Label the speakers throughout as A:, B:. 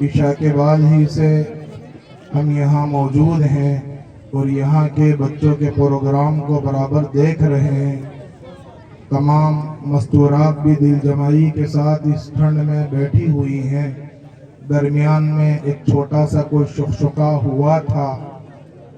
A: عشاء کے بعد ہی سے ہم یہاں موجود ہیں اور یہاں کے بچوں کے پروگرام کو برابر دیکھ رہے ہیں۔ تمام مستورات بھی دل جمعی کے ساتھ اس ٹھنڈ میں بیٹھی ہوئی ہیں۔ درمیان میں ایک چھوٹا سا کوئی شقشقہ ہوا تھا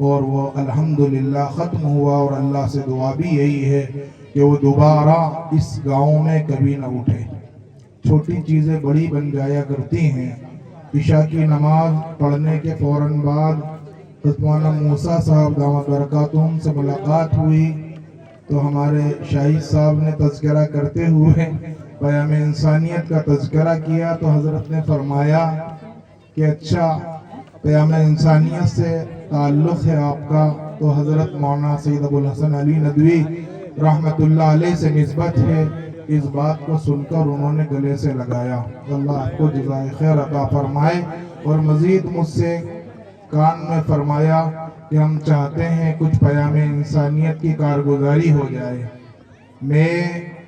A: اور وہ الحمدللہ ختم ہوا، اور اللہ سے دعا بھی یہی ہے کہ وہ دوبارہ اس گاؤں میں کبھی نہ اٹھے۔ چھوٹی چیزیں بڑی بن جایا کرتی ہیں۔ عشاء کی نماز پڑھنے کے فوراً بعد حضرت مولانا موسیٰ صاحب دامت برکاتہم سے ملاقات ہوئی تو ہمارے شاہد صاحب نے تذکرہ کرتے ہوئے پیام انسانیت کا تذکرہ کیا، تو حضرت نے فرمایا کہ اچھا پیام انسانیت سے تعلق ہے آپ کا، تو حضرت مولانا سید ابو الحسن علی ندوی رحمت اللہ علیہ سے نسبت ہے۔ اس بات کو سن کر انہوں نے گلے سے لگایا۔ اللہ آپ کو جزائے خیر عطا فرمائے، اور مزید مجھ سے کان میں فرمایا کہ ہم چاہتے ہیں کچھ پیام انسانیت کی کارگزاری ہو جائے۔ میں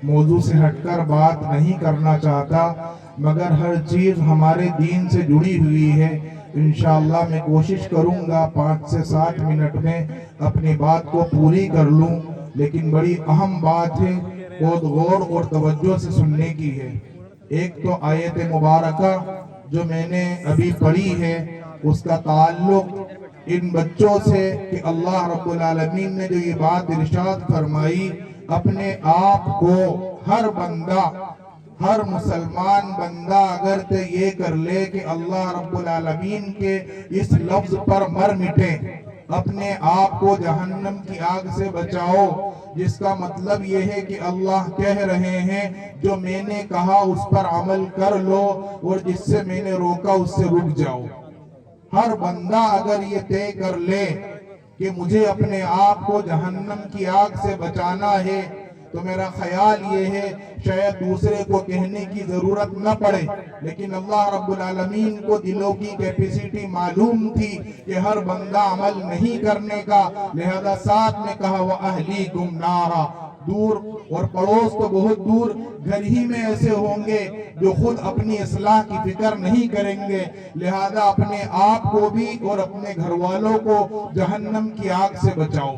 A: موضوع سے ہٹ کر بات نہیں کرنا چاہتا، مگر ہر چیز ہمارے دین سے جڑی ہوئی ہے۔ انشاءاللہ میں کوشش کروں گا 5 سے 7 منٹ میں اپنی بات کو پوری کر لوں، لیکن بڑی اہم بات ہے، بہت غور اور توجہ سے سننے کی ہے۔ ایک تو آیت مبارکہ جو میں نے ابھی پڑھی ہے، اس کا تعلق ان بچوں سے کہ اللہ رب العالمین نے جو یہ بات ارشاد فرمائی، اپنے آپ کو ہر بندہ، ہر مسلمان بندہ اگر تے یہ کر لے کہ اللہ رب العالمین کے اس لفظ پر مر مٹے، اپنے آپ کو جہنم کی آگ سے بچاؤ، جس کا مطلب یہ ہے کہ اللہ کہہ رہے ہیں جو میں نے کہا اس پر عمل کر لو، اور جس سے میں نے روکا اس سے رک جاؤ۔ ہر بندہ اگر یہ طے کر لے کہ مجھے اپنے آپ کو جہنم کی آگ سے بچانا ہے، تو میرا خیال یہ ہے شاید دوسرے کو کہنے کی ضرورت نہ پڑے، لیکن اللہ رب العالمین کو دلوں کی کیپیسٹی معلوم تھی کہ ہر بندہ عمل نہیں کرنے کا، لہذا ساتھ میں کہا وَأَهْلِيكُمْ نَارًا۔ دور اور پڑوس تو بہت دور، گھر ہی میں ایسے ہوں گے جو خود اپنی اصلاح کی فکر نہیں کریں گے، لہذا اپنے آپ کو بھی اور اپنے گھر والوں کو جہنم کی آگ سے بچاؤ۔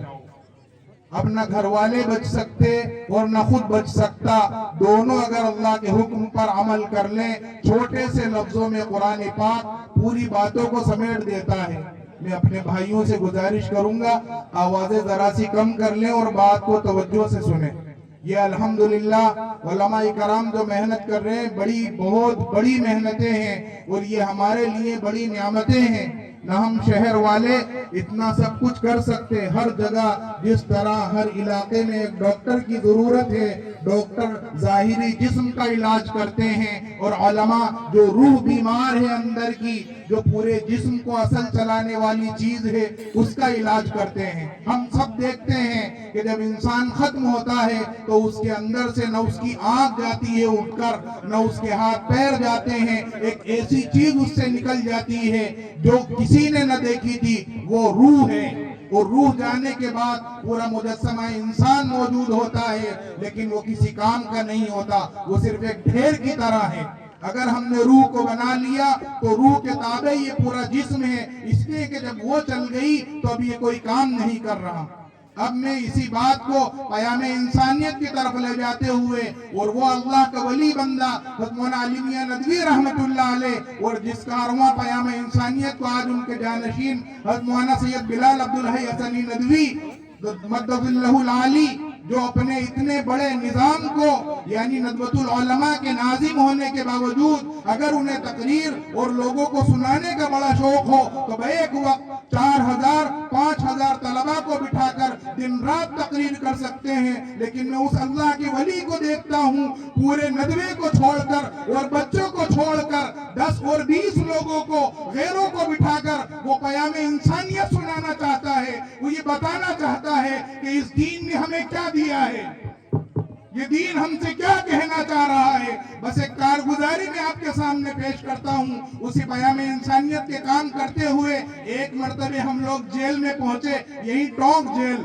A: اب نہ گھر والے بچ سکتے اور نہ خود بچ سکتا، دونوں اگر اللہ کے حکم پر عمل کر لیں۔ چھوٹے سے لفظوں میں قرآن پاک پوری باتوں کو سمیٹ دیتا ہے۔ میں اپنے بھائیوں سے گزارش کروں گا آوازیں ذرا سی کم کر لیں اور بات کو توجہ سے سنیں۔ یہ الحمدللہ علماء کرام جو محنت کر رہے ہیں، بہت بڑی محنتیں ہیں، اور یہ ہمارے لیے بڑی نعمتیں ہیں۔ نہ ہم شہر والے اتنا سب کچھ کر سکتے، ہر جگہ جس طرح ہر علاقے میں ایک ڈاکٹر کی ضرورت ہے، ڈاکٹر ظاہری جسم کا علاج کرتے ہیں، اور علماء جو روح بیمار ہے اندر کی، جو پورے جسم کو اصل چلانے والی چیز ہے، اس کا علاج کرتے ہیں۔ ہم سب دیکھتے ہیں کہ جب انسان ختم ہوتا ہے تو اس کے اندر سے نہ اس کی آنکھ جاتی ہے اٹھ کر، نہ اس کے ہاتھ پیر جاتے ہیں، ایک ایسی چیز اس سے نکل جاتی ہے جو کسی نے نہ دیکھی تھی، وہ روح ہے۔ اور روح جانے کے بعد پورا مجسمہ انسان موجود ہوتا ہے، لیکن وہ کسی کام کا نہیں ہوتا، وہ صرف ایک ڈھیر کی طرح ہے۔ اگر ہم نے روح کو بنا لیا تو روح کے تابع یہ پورا جسم ہے، اس لیے کہ جب وہ چل گئی تو اب یہ کوئی کام نہیں کر رہا۔ اب میں اسی بات کو پیام انسانیت کی طرف لے جاتے ہوئے، اور وہ اللہ کا ولی بندہ حضرت مولانا علی میاں ندوی رحمت اللہ علیہ، اور جس کا 11واں پیام انسانیت کو آج ان کے جانشین حضرت مولانا سید بلال عبدالحی حسنی ندوی مدد اللہ العالی، جو اپنے اتنے بڑے نظام کو یعنی ندوۃ العلماء کے ناظم ہونے کے باوجود اگر انہیں تقریر اور لوگوں کو سنانے کا بڑا شوق ہو تو بیک وقت 4000 5000 طلباء کو بٹھا کر دن رات تقریر کر سکتے ہیں۔ لیکن میں اس اللہ کے ولی کو دیکھتا ہوں پورے ندوے کو چھوڑ کر اور بچوں کو چھوڑ کر 10 اور 20 لوگوں کو غیروں کو بٹھا کر وہ پیام انسانیت سنانا چاہتا ہے، وہ یہ بتانا چاہتا ہے کہ اس دین نے ہمیں کیا دیا ہے، یہ دین ہم سے کیا کہنا چاہ رہا ہے۔ بس ایک کارگزاری میں آپ کے سامنے پیش کرتا ہوں۔ اسی پیام انسانیت کے کام کرتے ہوئے ایک مرتبہ ہم لوگ جیل میں پہنچے، یہی ٹونک جیل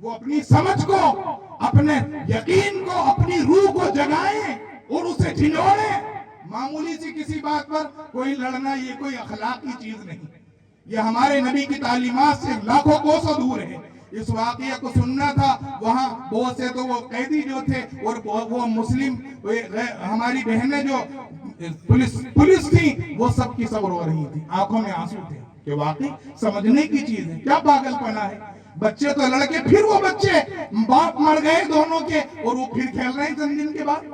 A: وہ اپنی سمجھ کو، اپنے یقین کو، اپنی روح کو جگائیں اور اسے جھنجھوڑیں. معمولی سی کسی بات پر کوئی لڑنا یہ کوئی اخلاقی چیز نہیں. یہ ہمارے نبی کی تعلیمات سے لاکھوں کوسوں دور ہے. اس واقعہ کو سننا تھا. وہاں بہت سے تو وہ قیدی جو تھے اور وہ مسلم ہماری بہنیں جو پولیس تھی وہ سب کی سب رو رہی تھی، آنکھوں میں آنسو تھے کہ واقعی سمجھنے کی چیز ہے. کیا پاگل پنا ہے. بچے تو لڑکے، پھر وہ بچے باپ مر گئے دونوں کے اور وہ پھر کھیل رہے ہیں چند دن کے بعد.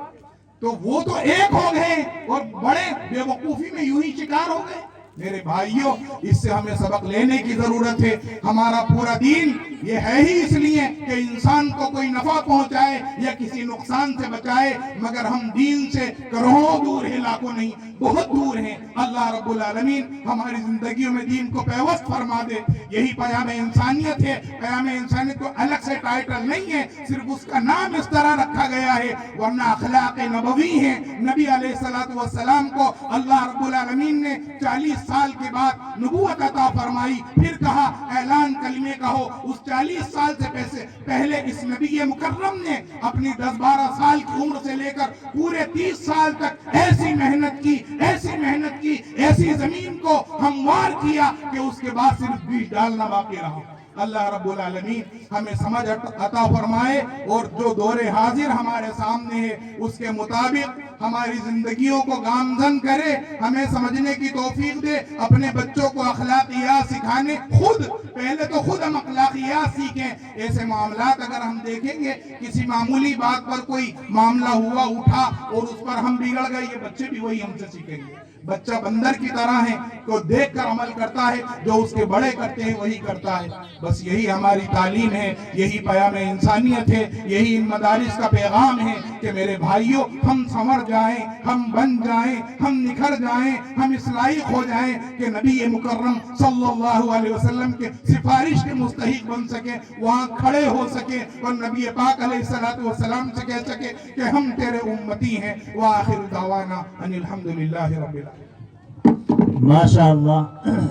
A: تو وہ تو ایک ہو گئے اور بڑے بے وقوفی میں یوں ہی شکار ہو گئے. میرے بھائیوں، اس سے ہمیں سبق لینے کی ضرورت ہے. ہمارا پورا دین یہ ہے ہی اس لیے کہ انسان کو کوئی نفع پہنچائے یا کسی نقصان سے بچائے، مگر ہم دین سے کروڑوں دور ہیں، لاکھوں نہیں، بہت دور ہیں. اللہ رب العالمین ہماری زندگیوں میں دین کو پیوست فرما دے. یہی پیام انسانیت ہے. پیام انسانیت کو الگ سے ٹائٹل نہیں ہے، صرف اس کا نام اس طرح رکھا گیا ہے، ورنہ اخلاق نبوی ہیں. نبی علیہ السلام کو اللہ رب العالمین نے 40 سال کے بعد نبوت عطا فرمائی. پھر کہا اعلان کلمے کا ہو. اس 40 سال سے پہلے اس نبی مکرم نے اپنی 10-12 سال کی عمر سے لے کر پورے 30 سال تک ایسی محنت کی، ایسی زمین کو ہموار کیا کہ اس کے بعد صرف بیج ڈالنا باقی رہا. اللہ رب العالمین ہمیں سمجھ عطا فرمائے اور جو دور حاضر ہمارے سامنے ہے اس کے مطابق ہماری زندگیوں کو گامزن کرے. ہمیں سمجھنے کی توفیق دے. اپنے بچوں کو اخلاقیات سکھانے، پہلے تو خود ہم اخلاقیات سیکھیں. ایسے معاملات اگر ہم دیکھیں گے، کسی معمولی بات پر کوئی معاملہ ہوا اٹھا اور اس پر ہم بگڑ گئے، یہ بچے بھی وہی ہم سے سیکھیں گے. بچہ بندر کی طرح ہے، کو دیکھ کر عمل کرتا ہے، جو اس کے بڑے کرتے ہیں وہی کرتا ہے. بس یہی ہماری تعلیم ہے، یہی پیام انسانیت ہے، یہی ان مدارس کا پیغام ہے کہ میرے بھائیوں، ہم سنور جائیں، ہم بن جائیں، ہم نکھر جائیں، ہم اس لائق ہو جائیں کہ نبی مکرم صلی اللہ علیہ وسلم کے سفارش کے مستحق بن سکے، وہاں کھڑے ہو سکے اور نبی پاک علیہ السلام سے کہہ سکے کہ ہم تیرے امتی ہیں. وآخر دعوانا ان الحمدللہ رب العالمین.
B: ماشاء اللہ.